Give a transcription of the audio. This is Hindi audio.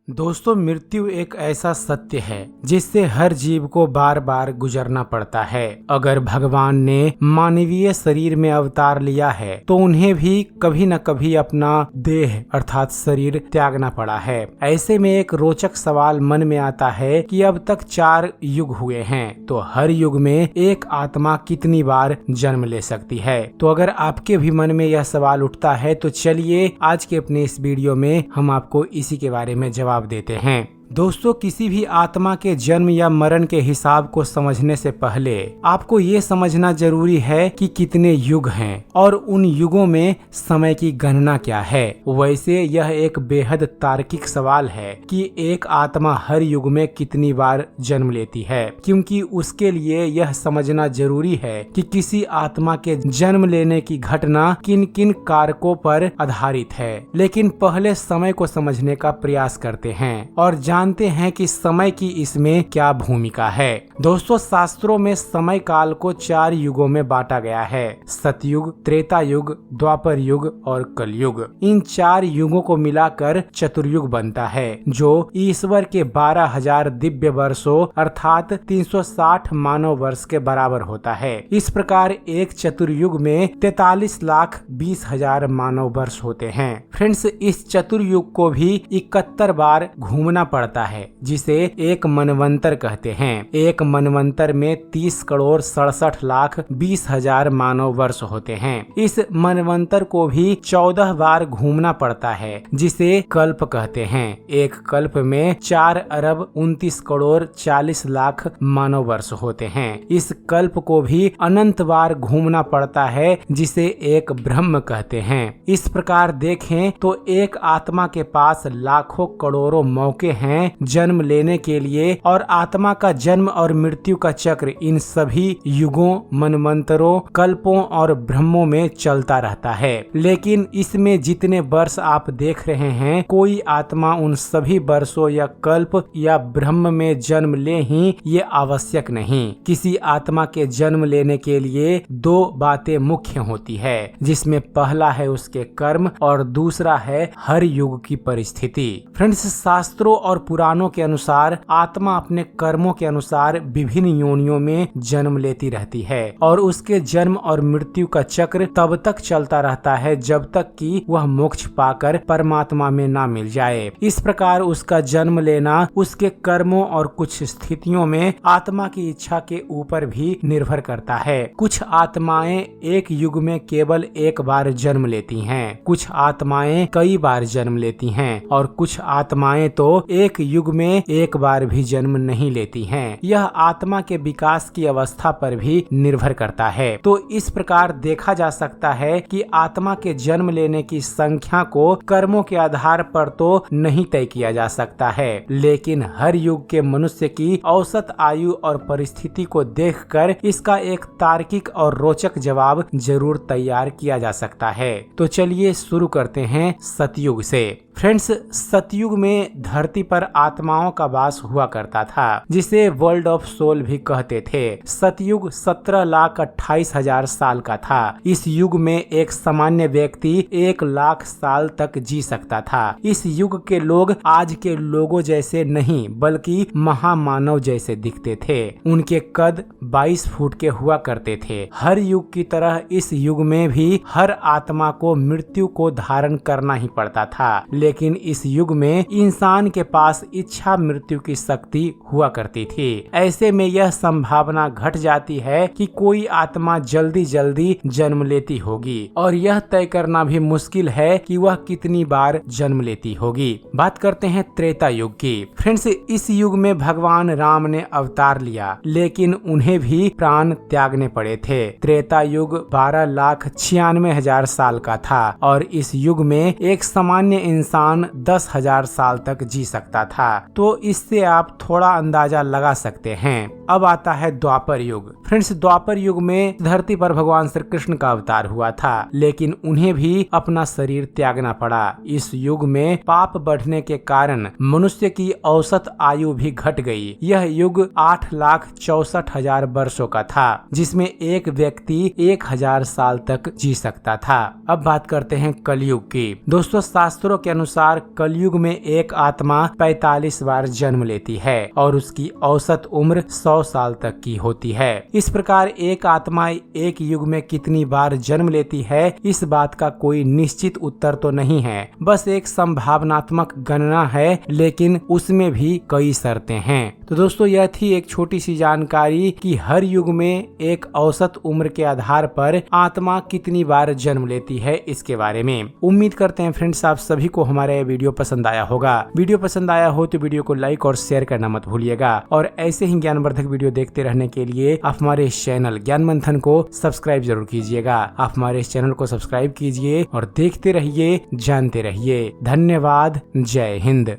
दोस्तों, मृत्यु एक ऐसा सत्य है जिससे हर जीव को बार बार गुजरना पड़ता है। अगर भगवान ने मानवीय शरीर में अवतार लिया है तो उन्हें भी कभी न कभी अपना देह अर्थात शरीर त्यागना पड़ा है। ऐसे में एक रोचक सवाल मन में आता है कि अब तक 4 युग हुए हैं, तो हर युग में एक आत्मा कितनी बार जन्म ले सकती है। तो अगर आपके भी मन में यह सवाल उठता है तो चलिए आज के अपने इस वीडियो में हम आपको इसी के बारे में जवाब देते हैं। दोस्तों, किसी भी आत्मा के जन्म या मरण के हिसाब को समझने से पहले आपको ये समझना जरूरी है कि कितने युग हैं और उन युगों में समय की गणना क्या है। वैसे यह एक बेहद तार्किक सवाल है कि एक आत्मा हर युग में कितनी बार जन्म लेती है, क्योंकि उसके लिए यह समझना जरूरी है कि किसी आत्मा के जन्म लेने की घटना किन किन कारकों पर आधारित है। लेकिन पहले समय को समझने का प्रयास करते हैं और जानते हैं कि समय की इसमें क्या भूमिका है। दोस्तों, शास्त्रों में समय काल को 4 युगों में बांटा गया है: सतयुग, त्रेता युग, द्वापर युग और कलयुग। इन 4 युगों को मिलाकर चतुर्युग बनता है, जो ईश्वर के 12,000 दिव्य वर्षों अर्थात 360 मानव वर्ष के बराबर होता है। इस प्रकार एक चतुर्युग में 43,20,000 मानव वर्ष होते हैं। फ्रेंड्स, इस चतुर्युग को भी 71 बार घूमना पड़ता है, जिसे एक मनवंतर कहते हैं। एक मनवंतर में 30,67,20,000 मानव वर्ष होते हैं। इस मनवंतर को भी 14 बार घूमना पड़ता है, जिसे कल्प कहते हैं। एक कल्प में 4,29,40,00,000 मानव वर्ष होते हैं। इस कल्प को भी अनंत बार घूमना पड़ता है, जिसे एक ब्रह्म कहते हैं। इस प्रकार देखें तो एक आत्मा के पास लाखों करोड़ों मौके हैं जन्म लेने के लिए, और आत्मा का जन्म और मृत्यु का चक्र इन सभी युगों, मनवंतरों, कल्पों और ब्रह्मों में चलता रहता है। लेकिन इसमें जितने वर्ष आप देख रहे हैं, कोई आत्मा उन सभी वर्षों या कल्प या ब्रह्म में जन्म ले ही ये आवश्यक नहीं। किसी आत्मा के जन्म लेने के लिए 2 बातें मुख्य होती है, जिसमें पहला है उसके कर्म और दूसरा है हर युग की परिस्थिति। फ्रेंड्स, शास्त्रों और पुराणों के अनुसार आत्मा अपने कर्मों के अनुसार विभिन्न योनियों में जन्म लेती रहती है, और उसके जन्म और मृत्यु का चक्र तब तक चलता रहता है जब तक कि वह मोक्ष पाकर परमात्मा में ना मिल जाए। इस प्रकार उसका जन्म लेना उसके कर्मों और कुछ स्थितियों में आत्मा की इच्छा के ऊपर भी निर्भर करता है। कुछ आत्माएं एक युग में केवल एक बार जन्म लेती हैं, कुछ आत्माएं कई बार जन्म लेती हैं, और कुछ आत्माएं तो एक युग में एक बार भी जन्म नहीं लेती हैं। यह आत्मा के विकास की अवस्था पर भी निर्भर करता है। तो इस प्रकार देखा जा सकता है कि आत्मा के जन्म लेने की संख्या को कर्मों के आधार पर तो नहीं तय किया जा सकता है, लेकिन हर युग के मनुष्य की औसत आयु और परिस्थिति को देखकर इसका एक तार्किक और रोचक जवाब जरूर तैयार किया जा सकता है। तो चलिए शुरू करते हैं सतयुग से। फ्रेंड्स, सतयुग में धरती पर आत्माओं का वास हुआ करता था, जिसे वर्ल्ड ऑफ सोल भी कहते थे। सतयुग 17,28,000 साल का था। इस युग में एक सामान्य व्यक्ति 1,00,000 साल तक जी सकता था। इस युग के लोग आज के लोगों जैसे नहीं बल्कि महामानव जैसे दिखते थे। उनके कद 22 फुट के हुआ करते थे। हर युग की तरह इस युग में भी हर आत्मा को मृत्यु को धारण करना ही पड़ता था, लेकिन इस युग में इंसान के पास इच्छा मृत्यु की शक्ति हुआ करती थी। ऐसे में यह संभावना घट जाती है कि कोई आत्मा जल्दी जल्दी जन्म लेती होगी, और यह तय करना भी मुश्किल है कि वह कितनी बार जन्म लेती होगी। बात करते हैं त्रेता युग की। फ्रेंड्स, इस युग में भगवान राम ने अवतार लिया, लेकिन उन्हें भी प्राण त्यागने पड़े थे। त्रेता युग 12,96,000 साल का था, और इस युग में एक सामान्य इंसान 10,000 साल तक जी सकता था। तो इससे आप थोड़ा अंदाजा लगा सकते हैं। अब आता है द्वापर युग। फ्रेंड्स, द्वापर युग में धरती पर भगवान श्री कृष्ण का अवतार हुआ था, लेकिन उन्हें भी अपना शरीर त्यागना पड़ा। इस युग में पाप बढ़ने के कारण मनुष्य की औसत आयु भी घट गई। यह युग 8,64,000 वर्षों का था, जिसमें एक व्यक्ति 1,000 साल तक जी सकता था। अब बात करते हैं कलयुग की। दोस्तों, शास्त्रों के अनुसार कलयुग में एक आत्मा 45 बार जन्म लेती है और उसकी औसत उम्र 100 साल तक की होती है। इस प्रकार एक आत्मा एक युग में कितनी बार जन्म लेती है, इस बात का कोई निश्चित उत्तर तो नहीं है, बस एक संभावनात्मक गणना है, लेकिन उसमें भी कई शर्तें हैं। तो दोस्तों, यह थी एक छोटी सी जानकारी कि हर युग में एक औसत उम्र के आधार पर आत्मा कितनी बार जन्म लेती है, इसके बारे में। उम्मीद करते हैं फ्रेंड्स, आप सभी को हमारा यह वीडियो पसंद आया होगा। वीडियो पसंद आया हो तो वीडियो को लाइक और शेयर करना मत भूलिएगा, और ऐसे ही ज्ञानवर्धक वीडियो देखते रहने के लिए आप हमारे इस चैनल ज्ञान मंथन को सब्सक्राइब जरूर कीजिएगा। आप हमारे इस चैनल को सब्सक्राइब कीजिए और देखते रहिए, जानते रहिए। धन्यवाद। जय हिंद।